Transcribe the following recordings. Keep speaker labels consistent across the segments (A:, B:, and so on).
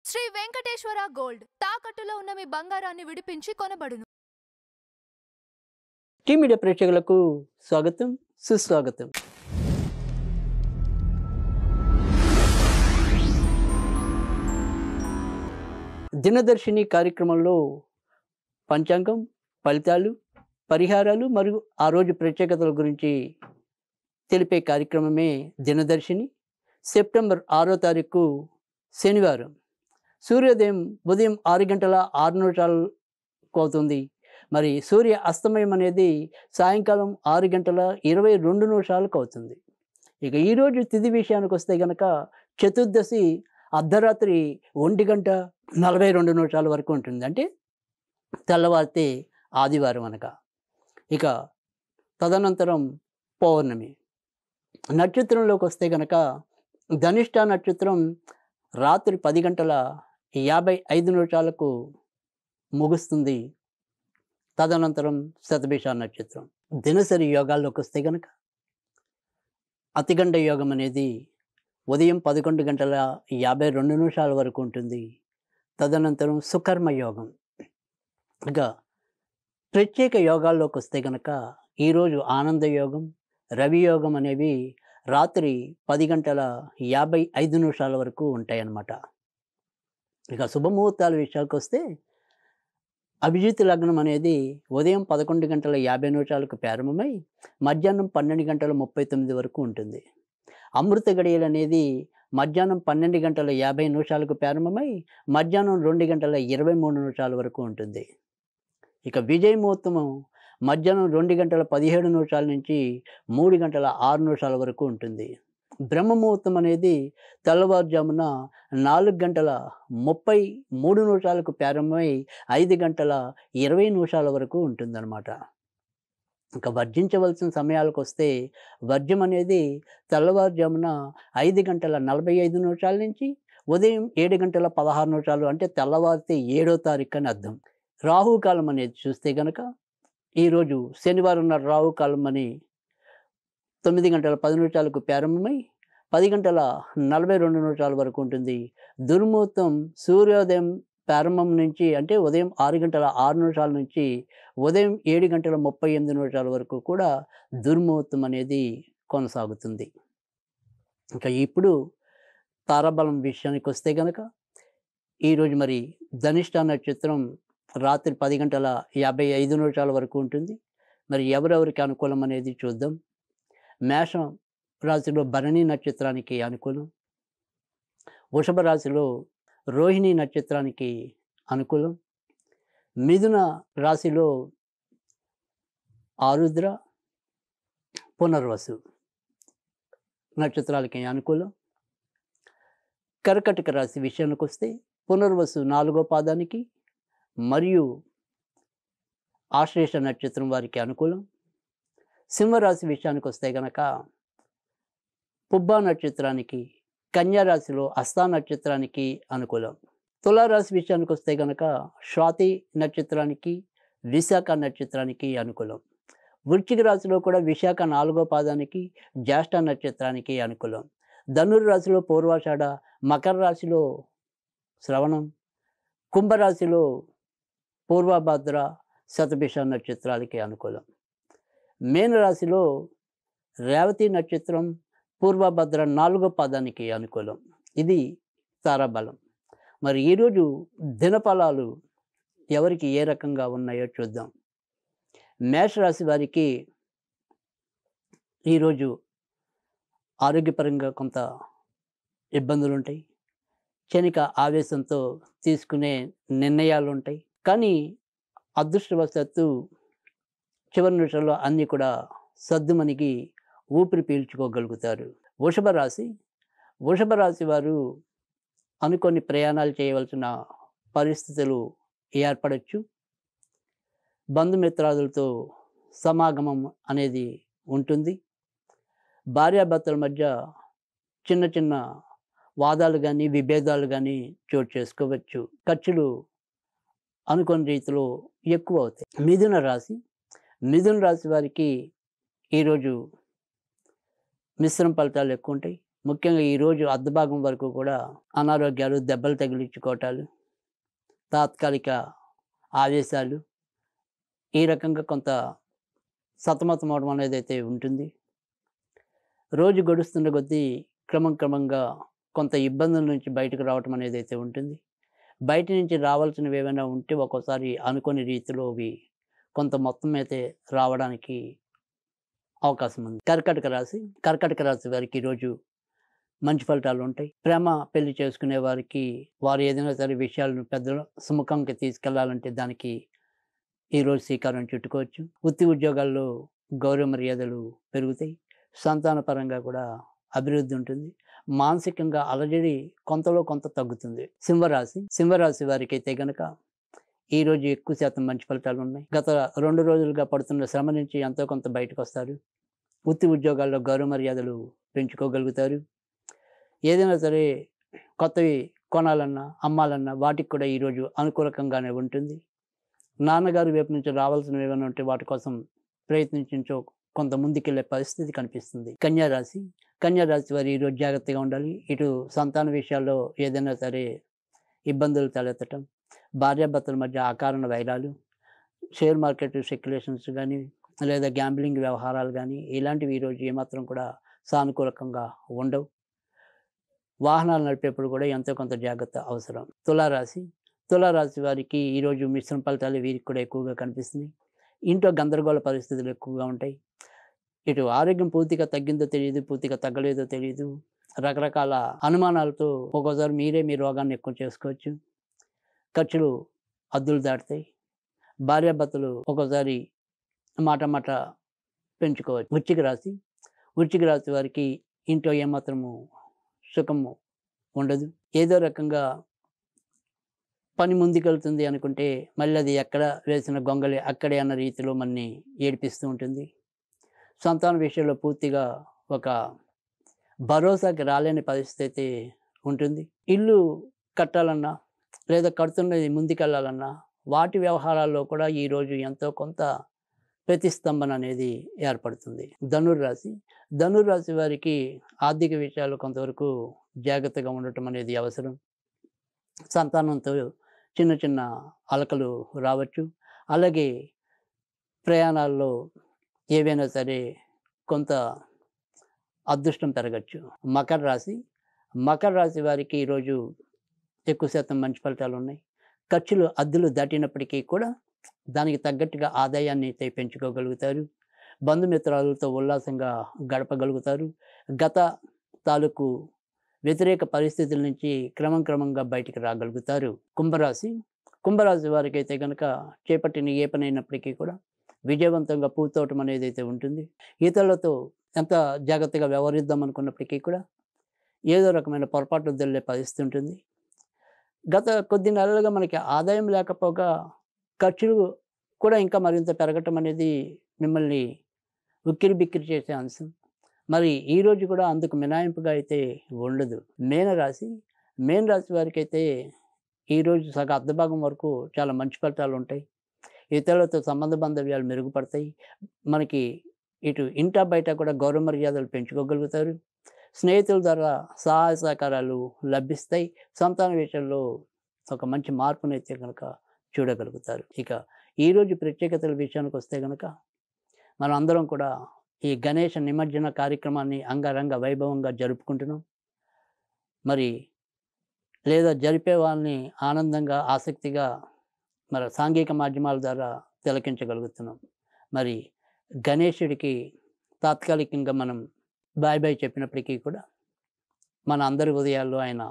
A: Shri Venkateswara gold తాకట్టులో ఉన్న మీ బంగారాన్ని విడిపించి కొనబడును.
B: టీ మీడియా ప్రేక్షకులకు స్వాగతం, సుస్వాగతం. దినదర్శిని కార్యక్రమంలో పంచాంగం, ఫలితాలు, పరిహారాలు మరియు ఆ రోజు ప్రత్యేకతల గురించి తెలిపే కార్యక్రమమే దినదర్శిని. సెప్టెంబర్ 6వ తారీఖు శనివారం. సూర్యోదయం ఉదయం 6:06 అవుతుంది. మరి సూర్య అస్తమయం అనేది సాయంకాలం 6:22 అవుతుంది. ఇక ఈరోజు తిథి విషయానికి వస్తే కనుక చతుర్దశి అర్ధరాత్రి 1:42 వరకు ఉంటుంది. అంటే తెల్లవారితే ఆదివారం అనగా. ఇక తదనంతరం పౌర్ణమి. నక్షత్రంలోకి వస్తే కనుక ధనిష్ట నక్షత్రం రాత్రి 10:55 ముగుస్తుంది. తదనంతరం శతభిష నక్షత్రం. దినసరి యోగాల్లోకి వస్తే కనుక అతిగండ యోగం అనేది ఉదయం 11:52 వరకు ఉంటుంది. తదనంతరం సుకర్మ యోగం. ఇక ప్రత్యేక యోగాల్లోకి వస్తే కనుక ఈరోజు ఆనంద యోగం, రవి యోగం అనేవి రాత్రి 10:55 వరకు ఉంటాయన్నమాట. ఇక శుభముహూర్తాల విషయానికి వస్తే అభిజిత్ లగ్నం అనేది ఉదయం 11:50 ప్రారంభమై మధ్యాహ్నం 12:39 వరకు ఉంటుంది. అమృత గడియలు అనేది మధ్యాహ్నం 12:50 ప్రారంభమై మధ్యాహ్నం 2:23 వరకు ఉంటుంది. ఇక విజయ ముహూర్తము మధ్యాహ్నం 2:17 నుంచి 3:06 వరకు ఉంటుంది. బ్రహ్మ ముహూర్తం అనేది తెల్లవారుజామున 4:33 ప్రారంభమై 5:20 వరకు ఉంటుందన్నమాట. ఇంకా వర్జించవలసిన సమయాలకు వస్తే వర్జం అనేది తెల్లవారుజామున 5:45 నుంచి ఉదయం 7:16 అంటే తెల్లవారితే 7వ తారీఖు అని అర్థం. రాహుకాలం అనేది చూస్తే కనుక ఈరోజు శనివారం నాడు రాహుకాలం అని 9:10 ప్రారంభమై 10:42 వరకు ఉంటుంది. దుర్ముహూర్తం సూర్యోదయం ప్రారంభం నుంచి అంటే ఉదయం 6:06 నుంచి ఉదయం 7:38 వరకు కూడా దుర్ముహూర్తం అనేది కొనసాగుతుంది. ఇంకా ఇప్పుడు తారాబలం విషయానికి వస్తే కనుక ఈరోజు మరి ధనిష్ట నక్షత్రం రాత్రి 10:55 వరకు ఉంటుంది. మరి ఎవరెవరికి అనుకూలం అనేది చూద్దాం. మేషం రాశిలో భరణి నక్షత్రానికి అనుకూలం, వృషభ రాశిలో రోహిణి నక్షత్రానికి అనుకూలం, మిథున రాశిలో ఆరుద్ర, పునర్వసు నక్షత్రాలకి అనుకూలం. కర్కటక రాశి విషయానికి వస్తే పునర్వసు 4వ పాదానికి మరియు ఆశ్లేష నక్షత్రం వారికి అనుకూలం. సింహరాశి విషయానికి వస్తే కనుక పుబ్బ నక్షత్రానికి, కన్యా రాశిలో హస్త నక్షత్రానికి అనుకూలం. తులారాశి విషయానికి వస్తే కనుక స్వాతి నక్షత్రానికి, విశాఖ నక్షత్రానికి అనుకూలం. వృశ్చిక రాశిలో కూడా విశాఖ 4వ పాదానికి, జ్యేష్ఠ నక్షత్రానికి అనుకూలం. ధనుర్రాశిలో పూర్వాషాఢ, మకర రాశిలో శ్రవణం, కుంభరాశిలో పూర్వభద్ర, శతభిష నక్షత్రాలకి అనుకూలం. మీనరాశిలో రేవతి నక్షత్రం, పూర్వభద్ర 4వ పాదానికి అనుకూలం. ఇది తారాబలం. మరి ఈరోజు దినఫలాలు ఎవరికి ఏ రకంగా ఉన్నాయో చూద్దాం. మేషరాశి వారికి ఈరోజు ఆరోగ్యపరంగా కొంత ఇబ్బందులు ఉంటాయి. క్షణిక ఆవేశంతో తీసుకునే నిర్ణయాలు ఉంటాయి. కానీ అదృష్టవశాత్తు చివరి నిమిషంలో అన్నీ కూడా సద్దుమణిగి ఊపిరి పీల్చుకోగలుగుతారు. వృషభ రాశి వారు అనుకోని ప్రయాణాలు చేయవలసిన పరిస్థితులు ఏర్పడవచ్చు. బంధుమిత్రాదులతో సమాగమం అనేది ఉంటుంది. భార్యాభర్తల మధ్య చిన్న చిన్న వాదాలు కానీ విభేదాలు కానీ చోటు చేసుకోవచ్చు. ఖర్చులు అనుకోని రీతిలో ఎక్కువ అవుతాయి. మిథున రాశి వారికి ఈరోజు మిశ్రమ ఫలితాలు ఎక్కువ ఉంటాయి. ముఖ్యంగా ఈరోజు అర్ధభాగం వరకు కూడా అనారోగ్యాలు, దెబ్బలు తగిలించుకోవటాలు, తాత్కాలిక ఆవేశాలు, ఈ రకంగా కొంత సతమతం అవ్వడం అనేదైతే ఉంటుంది. రోజు గడుస్తున్న కొద్దీ క్రమంగా కొంత ఇబ్బందుల నుంచి బయటకు రావటం అనేదైతే ఉంటుంది. బయట నుంచి రావాల్సినవి ఏవైనా ఉంటే ఒక్కోసారి అనుకోని రీతిలో అవి కొంత మొత్తం అయితే రావడానికి అవకాశం ఉంది. కర్కాటక రాశి వారికి ఈరోజు మంచి ఫలితాలు ఉంటాయి. ప్రేమ పెళ్లి చేసుకునే వారికి వారు ఏదైనా సరే విషయాలను పెద్దల సుముఖంకి తీసుకెళ్లాలంటే దానికి ఈరోజు శ్రీకారం చుట్టుకోవచ్చు. వృత్తి ఉద్యోగాల్లో గౌరవ మర్యాదలు పెరుగుతాయి. సంతానపరంగా కూడా అభివృద్ధి ఉంటుంది. మానసికంగా అలజడి కొంతలో కొంత తగ్గుతుంది. సింహరాశి వారికైతే గనక ఈరోజు ఎక్కువ శాతం మంచి ఫలితాలు ఉన్నాయి. గత 2 రోజులుగా పడుతున్న శ్రమ నుంచి ఎంతో కొంత బయటకు వస్తారు. వృత్తి ఉద్యోగాల్లో గౌరవ మర్యాదలు పెంచుకోగలుగుతారు. ఏదైనా సరే కొత్తవి కొనాలన్నా, అమ్మాలన్నా వాటికి కూడా ఈరోజు అనుకూలకంగానే ఉంటుంది. నాన్నగారి వైపు నుంచి రావాల్సినవి ఏమైనా ఉంటే వాటి కోసం ప్రయత్నించో కొంత ముందుకెళ్లే పరిస్థితి కనిపిస్తుంది. కన్యారాశి వారు ఈరోజు జాగ్రత్తగా ఉండాలి. ఇటు సంతాన విషయాల్లో ఏదైనా సరే ఇబ్బందులు తలెత్తటం, భార్యాభర్తల మధ్య అకారణ వైరాలు, షేర్ మార్కెట్ స్పెక్యులేషన్స్ కానీ లేదా గ్యాంబ్లింగ్ వ్యవహారాలు కానీ ఇలాంటివి ఈరోజు ఏమాత్రం కూడా సానుకూలకంగా ఉండవు. వాహనాలు నడిపేప్పుడు కూడా ఎంతో కొంత జాగ్రత్త అవసరం. తులారాశి వారికి ఈరోజు మిశ్రమ ఫలితాలు వీరికి కూడా ఎక్కువగా కనిపిస్తున్నాయి. ఇంట్లో గందరగోళ పరిస్థితులు ఎక్కువగా ఉంటాయి. ఇటు ఆరోగ్యం పూర్తిగా తగ్గిందో తెలియదు, పూర్తిగా తగ్గలేదో తెలియదు. రకరకాల అనుమానాలతో ఒక్కోసారి మీరే మీ రోగాన్ని ఎక్కువ చేసుకోవచ్చు. ఖర్చులు హద్దులు దాటుతాయి. భార్యాభర్తలు ఒక్కోసారి మాట పెంచుకోవచ్చు. వృశ్చిక రాశి వారికి ఇంట్లో ఏమాత్రము సుఖము ఉండదు. ఏదో రకంగా పని ముందుకెళ్తుంది అనుకుంటే మళ్ళీ అది ఎక్కడ వేసిన గొంగలి అక్కడే అన్న రీతిలో మనని ఏడిపిస్తూ ఉంటుంది. సంతాన విషయంలో పూర్తిగా ఒక భరోసాకి రాలేని పరిస్థితి ఉంటుంది. ఇల్లు కట్టాలన్నా లేదా కడుతున్నది ముందుకెళ్ళాలన్నా వాటి వ్యవహారాల్లో కూడా ఈరోజు ఎంతో కొంత ప్రతిస్తంభన అనేది ఏర్పడుతుంది. ధనుర్రాశి వారికి ఆర్థిక విషయాలు కొంతవరకు జాగ్రత్తగా ఉండటం అనేది అవసరం. సంతానంతో చిన్న అలకలు రావచ్చు. అలాగే ప్రయాణాల్లో ఏవైనా సరే కొంత అదృష్టం పెరగచ్చు. మకర రాశి వారికి ఈరోజు ఎక్కువ శాతం మంచి ఫలితాలు ఉన్నాయి. ఖర్చులు అద్దులు దాటినప్పటికీ కూడా దానికి తగ్గట్టుగా ఆదాయాన్ని అయితే పెంచుకోగలుగుతారు. బంధుమిత్రాలతో ఉల్లాసంగా గడపగలుగుతారు. గత తాలూకు వ్యతిరేక పరిస్థితుల నుంచి క్రమంగా బయటికి రాగలుగుతారు. కుంభరాశి వారికి అయితే కనుక చేపట్టిన ఏ పని అయినప్పటికీ కూడా విజయవంతంగా పూర్తవటం అనేది అయితే ఉంటుంది. ఇతరులతో ఎంత జాగ్రత్తగా వ్యవహరిద్దాం అనుకున్నప్పటికీ కూడా ఏదో రకమైన పొరపాటు దొల్లే పరిస్థితి ఉంటుంది. గత కొద్ది నెలలుగా మనకి ఆదాయం లేకపోగా ఖర్చులు కూడా ఇంకా మరింత పెరగటం అనేది మిమ్మల్ని ఉక్కిరిబిక్కిరి చేసే అంశం. మరి ఈరోజు కూడా అందుకు మినహాయింపుగా అయితే ఉండదు. మీనరాశి వారికి అయితే ఈరోజు సగం అర్ధభాగం వరకు చాలా మంచి ఫలితాలు ఉంటాయి. ఇతరులతో సంబంధ బాంధవ్యాలు మెరుగుపడతాయి. మనకి ఇటు ఇంటా బయట కూడా గౌరవ మర్యాదలు పెంచుకోగలుగుతారు. స్నేహితుల ద్వారా సహాయ సహకారాలు లభిస్తాయి. సంతాన విషయంలో ఒక మంచి మార్పునైతే కనుక చూడగలుగుతారు. ఇక ఈరోజు ప్రత్యేకతల విషయానికి వస్తే కనుక మనం అందరం కూడా ఈ గణేష నిమజ్జన కార్యక్రమాన్ని అంగరంగ వైభవంగా జరుపుకుంటున్నాం. మరి లేదా జరిపే వాళ్ళని ఆనందంగా ఆసక్తిగా మరి సాంఘిక మాధ్యమాల ద్వారా తిలకించగలుగుతున్నాం. మరి గణేశుడికి తాత్కాలికంగా మనం బాయ్ చెప్పినప్పటికీ కూడా మన అందరి హృదయాల్లో ఆయన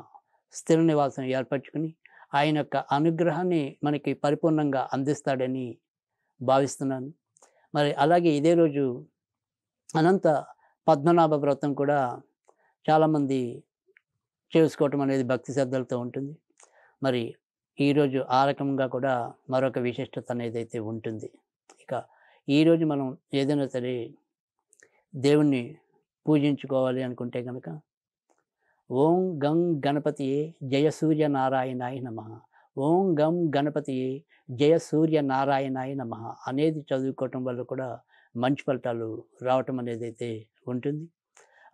B: స్థిర నివాసం ఏర్పరచుకుని ఆయన యొక్క అనుగ్రహాన్ని మనకి పరిపూర్ణంగా అందిస్తాడని భావిస్తున్నాను. మరి అలాగే ఇదే రోజు అనంత పద్మనాభ వ్రతం కూడా చాలామంది చేసుకోవటం అనేది భక్తి శ్రద్ధలతో ఉంటుంది. మరి ఈరోజు ఆ రకంగా కూడా మరొక విశిష్టత అనేది అయితే ఉంటుంది. ఇక ఈరోజు మనం ఏదైనా సరే దేవుణ్ణి పూజించుకోవాలి అనుకుంటే కనుక ఓం గం గణపతియే జయ సూర్య నారాయణాయ నమః, ఓం గం గణపతియే జయ సూర్య నారాయణాయ నమః అనేది చదువుకోవటం వల్ల కూడా మంచి ఫలితాలు రావటం అనేది అయితే ఉంటుంది.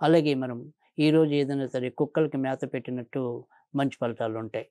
B: అలాగే మనం ఈరోజు ఏదైనా సరే కుక్కలకి మేత పెట్టినట్టు మంచి ఫలితాలు ఉంటాయి.